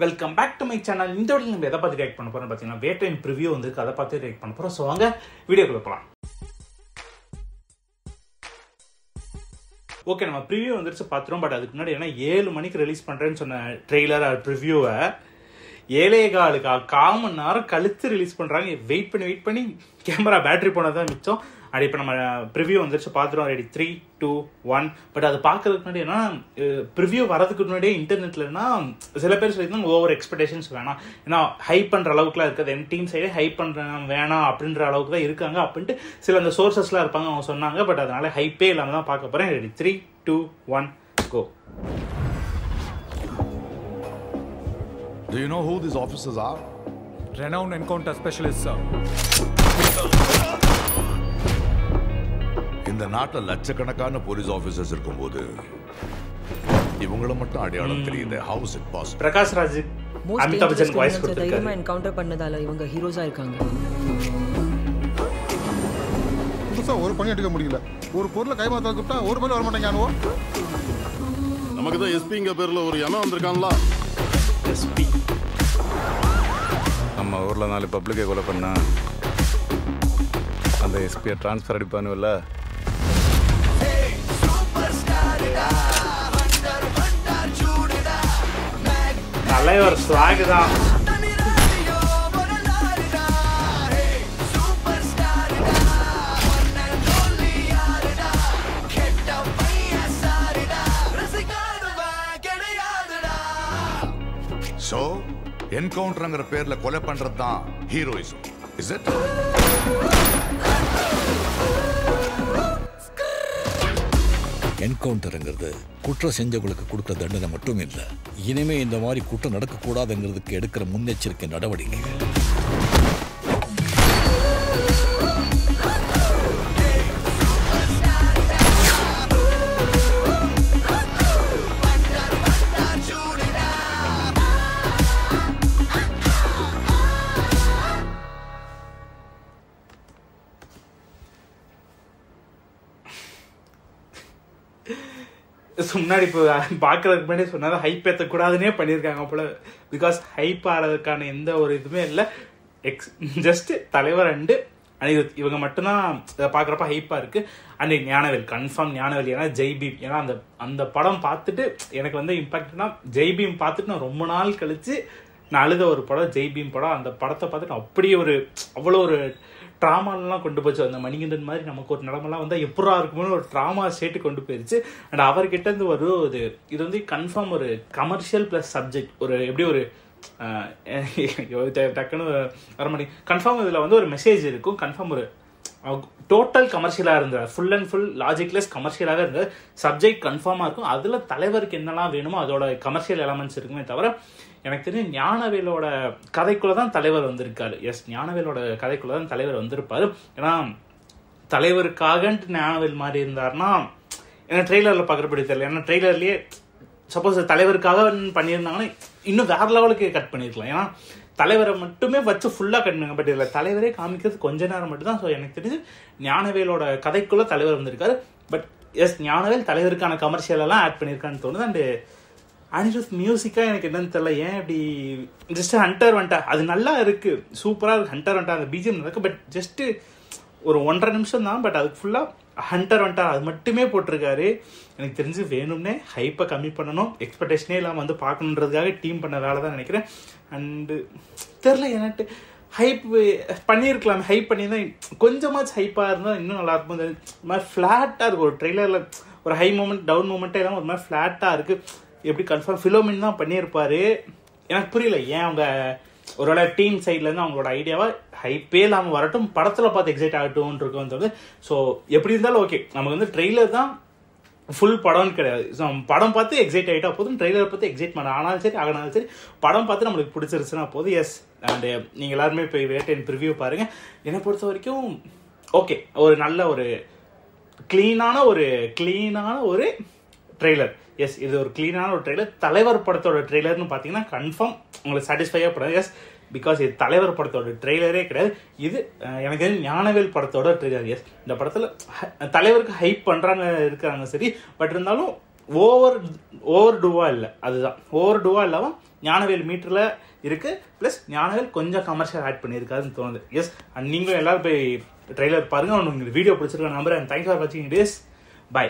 Welcome back to my channel. இந்த வீடியோவில் நம்ம எதை பார்த்து ரியாக்ட் பண்ண போகிறோம் பார்த்தீங்கன்னா வேட்டையின் ப்ரிவியூ வந்து அதை பார்த்து ரியாக்ட் பண்ண போகிறோம். ஸோ வாங்க வீடியோக்குள்ள போகலாம். ஓகே, நம்ம ப்ரிவியூ வந்துருச்சு பார்த்துருவோம். பட் அதுக்கு முன்னாடி ஏன்னா 7 மணிக்கு ரிலீஸ் பண்ணுறேன்னு சொன்ன ட்ரெய்லர் ப்ரிவியூவை 7:15 1/4 மணி நேரம் கழித்து ரிலீஸ் பண்ணுறாங்க. வெயிட் பண்ணி கேமரா பேட்டரி போனதான் மிச்சம். அப்படி இப்போ நம்ம ப்ரிவியூ வந்துருச்சு பார்த்துருவோம். ரெடி 3, 2, 1. பட் அது பார்க்கறதுக்கு முன்னாடி ஏன்னா ப்ரிவியூ வரதுக்கு முன்னாடியே இன்டர்நெட்லன்னா சில பேர் சொல்லியிருந்தாங்க ஓவர் எக்ஸ்பெக்டேஷன்ஸ் வேணாம், ஏன்னா ஹைப் பண்ணுற அளவுக்குலாம் இருக்காது, என் டீம் சைடே ஹைப் பண்ணுறாங்க வேணாம் அப்படின்ற அளவுக்கு தான் இருக்காங்க அப்படின்ட்டு சில அந்த சோர்சஸ்லாம் இருப்பாங்க அவங்க சொன்னாங்க. பட் அதனால ஹைப்பே இல்லாமல் தான் பார்க்க போகிறேன். Ready 3, 2, 1 go. Do you know who these officers are? Renowned encounter specialists, sir. இந்த நாட்டில் லட்சக்கணக்கான போலீஸ் ஆபீசர்ஸ் இருக்கும்போது இவங்கள மட்டும் அடையாளம் தெரியுது. How is it possible? Prakash Raj Amitabh Bachchan voice கொடுத்திருக்காரு. தைரியமா என்கவுண்டர் பண்ணதால இவங்க ஹீரோஸா இருக்காங்க. புதுசா ஒரு பணி எடுக்க முடியல. ஒரு பொருளை கைமாத்த கூப்பிட்டா ஒரு பணி வர மாட்டேங்கானோ. நமக்கு தான் எஸ்பிங்க பேர்ல ஒரு எண்ணம் வந்திருக்கான்ல. எஸ்பி நம்ம ஊரில் 4 பப்ளிக்கை கொலை பண்ணா அந்த எஸ்பியை ட்ரான்ஸ்ஃபர் அடிப்பானுல்ல. தலைவர் ஸ்வாக் தான். So, என்கவுண்டர்ங்கிற பேர்ல கொலை பண்றது தான் ஹீரோயிசம். Is it? என்கவுண்டருங்கிறது குற்றம் செஞ்சவங்களுக்கு கொடுக்குற தண்டனை மட்டும் இல்லை, இனிமே இந்த மாதிரி குற்றம் நடக்கக்கூடாதுங்கிறதுக்கு எடுக்கிற முன்னெச்சரிக்கை நடவடிக்கைகள். முன்னாடி இப்போ பார்க்கறதுக்கு முன்னாடி சொன்னாலும் ஹைப் ஏற்றக்கூடாதுன்னே பண்ணியிருக்காங்க போல. பிகாஸ் ஹைப் ஆகிறதுக்கான எந்த ஒரு இதுவுமே இல்லை. ஜஸ்ட் தலைவர் அண்டு அனிருத் இவங்க மட்டும்தான் பார்க்குறப்ப ஹைப்பாக இருக்குது. அண்ட் ஞானவேல் கன்ஃபார்ம் ஞானவேல், ஏன்னா ஜெய்பீம், ஏன்னா அந்த படம் பார்த்துட்டு எனக்கு வந்து இம்பாக்ட்னா ஜெய்பீம் பார்த்துட்டு நான் ரொம்ப நாள் கழித்து நான் அழுத ஒரு படம் ஜெய்பீம் படம். அந்த படத்தை பார்த்துட்டு அப்படியே அவ்வளோ ஒரு ட்ராமாலாம் கொண்டு போச்சு. அந்த மணிகண்டன் மாதிரி நமக்கு ஒரு நிலமெல்லாம் வந்து எப்படா இருக்குமோன்னு ஒரு ட்ராமா ஸ்டேட்டு கொண்டு போயிருச்சு. அண்ட் அவர்கிட்ட இருந்து இது வந்து கன்ஃபார்ம் ஒரு கமர்ஷியல் ப்ளஸ் சப்ஜெக்ட், ஒரு எப்படி ஒரு டக்குன்னு வர மாட்டேங்க. கன்ஃபார்ம் இதில் வந்து ஒரு மெசேஜ் இருக்கும். கன்ஃபார்ம் ஒரு டோட்டல் கமர்ஷியலாக இருந்தது, ஃபுல் அண்ட் ஃபுல் லாஜிக்லெஸ் கமர்ஷியலாகவே இருந்தது. சப்ஜெக்ட் கன்ஃபார்மாக இருக்கும். அதில் தலைவருக்கு என்னெல்லாம் வேணுமோ அதோட கமர்ஷியல் எலமெண்ட்ஸ் இருக்குமே தவிர எனக்கு தெரிஞ்சு ஞானவேலோட கதைக்குள்ளே தான் தலைவர் வந்திருக்காரு. எஸ், ஞானவேலோட கதைக்குள்ளே தான் தலைவர் வந்திருப்பாரு. ஏன்னா தலைவருக்காகன்ட்டு ஞானவேல் மாதிரி இருந்தாருன்னா ஏன்னா ட்ரெய்லரில் பார்க்குறப்படி தெரியல. ஏன்னா ட்ரெய்லர்லேயே சப்போஸ் தலைவருக்காக பண்ணியிருந்தாங்கன்னா இன்னும் வேற லெவலுக்கு கட் பண்ணியிருக்கலாம். ஏன்னா தலைவரை மட்டுமே வச்சு ஃபுல்லாக கட் பண்ணுங்க. பட் இதில் தலைவரே காமிக்கிறது கொஞ்ச நேரம் மட்டும் தான். ஸோ எனக்கு தெரிஞ்சு ஞானவேலோட கதைக்குள்ளே தலைவர் வந்திருக்காரு. பட் எஸ், ஞானவேல் தலைவருக்கான கமர்ஷியலெல்லாம் ஆட் பண்ணியிருக்கான்னு தோணுது. அண்டு அனிருத் மியூசிக்காக எனக்கு என்னன்னு தெரியல, ஏன் இப்படி ஜஸ்ட் ஹண்டர் வந்துட்டா அது நல்லா இருக்குது, சூப்பராக இருக்குது. ஹண்டர் வந்துட்டா அந்த பிஜிஎம் இருக்குது. பட் ஜஸ்ட்டு ஒரு 1.5 நிமிஷம் தான். பட் அதுக்கு ஃபுல்லாக ஹண்டர் வந்துட்டா அது மட்டுமே போட்டிருக்காரு. எனக்கு தெரிஞ்சு வேணும்னே ஹைப்பை கம்மி பண்ணணும், எக்ஸ்பெக்டேஷனே இல்லாமல் வந்து பார்க்கணுன்றதுக்காக டீம் பண்ண வேலை தான் நினைக்கிறேன். அண்டு தெரில எனக்கு ஹைப் பண்ணியிருக்கலாம். ஹைப் பண்ணி தான் கொஞ்சமாச்சு ஹைப்பாக இருந்தால் இன்னும் நல்லாயிருக்கும். இந்த மாதிரி ஃப்ளாட்டாக இருக்கும் ஒரு ட்ரெய்லரில், ஒரு ஹை மூமெண்ட் டவுன் மூமெண்ட்டே இல்லாமல் ஒரு மாதிரி ஃப்ளாட்டாக இருக்குது. எப்படி கன்ஃபார்ம் ஃபிலோமின் தான் பண்ணியிருப்பாரு. எனக்கு புரியல ஏன் அவங்க ஒருவேளை டீம் சைட்லேருந்து அவங்களோட ஐடியாவை ஹைப்பே இல்லாமல் வரட்டும், படத்தில் பார்த்து எக்ஸைட் ஆகட்டும்னு இருக்குன்றது. ஸோ எப்படி இருந்தாலும் ஓகே, நமக்கு வந்து ட்ரெய்லர் தான் ஃபுல் படம்னு கிடையாது. ஸோ நம்ம படம் பார்த்து எக்ஸைட் ஆகிட்டா போதும், ட்ரெய்லர் பார்த்து எக்ஸைட் பண்ண ஆனாலும் சரி ஆகினாலும் சரி படம் பார்த்து நம்மளுக்கு பிடிச்சிருச்சுன்னா போதும். எஸ், அண்டு நீங்கள் எல்லாருமே போய் வேட்டையின் ப்ரிவியூ பாருங்கள். என்னை பொறுத்த வரைக்கும் ஓகே, ஒரு நல்ல ஒரு க்ளீனான ஒரு ட்ரெய்லர். எஸ், இது ஒரு க்ளீனான ஒரு ட்ரெய்லர். தலைவர் படத்தோட ட்ரெய்லர்னு பார்த்தீங்கன்னா கன்ஃபார்ம் உங்களுக்கு சாட்டிஸ்ஃபையாக படாது. எஸ், பிகாஸ் இது தலைவர் படத்தோட ட்ரெய்லரே கிடையாது. இது எனக்கு ஞானவேல் படத்தோட ட்ரெய்லர். எஸ், இந்த படத்தில் தலைவருக்கு ஹைப் பண்ணுறாங்க இருக்காங்க சரி. பட் இருந்தாலும் ஓவர் டூவா இல்லை, அதுதான் ஓவர் டூவா இல்லாமல் ஞானவேல் மீட்டரில் இருக்கு. ப்ளஸ் ஞானவேல் கொஞ்சம் கமர்ஷியல் ஆட் பண்ணியிருக்காருன்னு தோணுது. எஸ், அண்ட் நீங்களும் எல்லாரும் போய் ட்ரெய்லர் பாருங்க. உங்களுக்கு வீடியோ பிடிச்சிருக்க நம்பர். அண்ட் தேங்க்ஸ் ஃபார் வாட்சிங் திஸ். பை.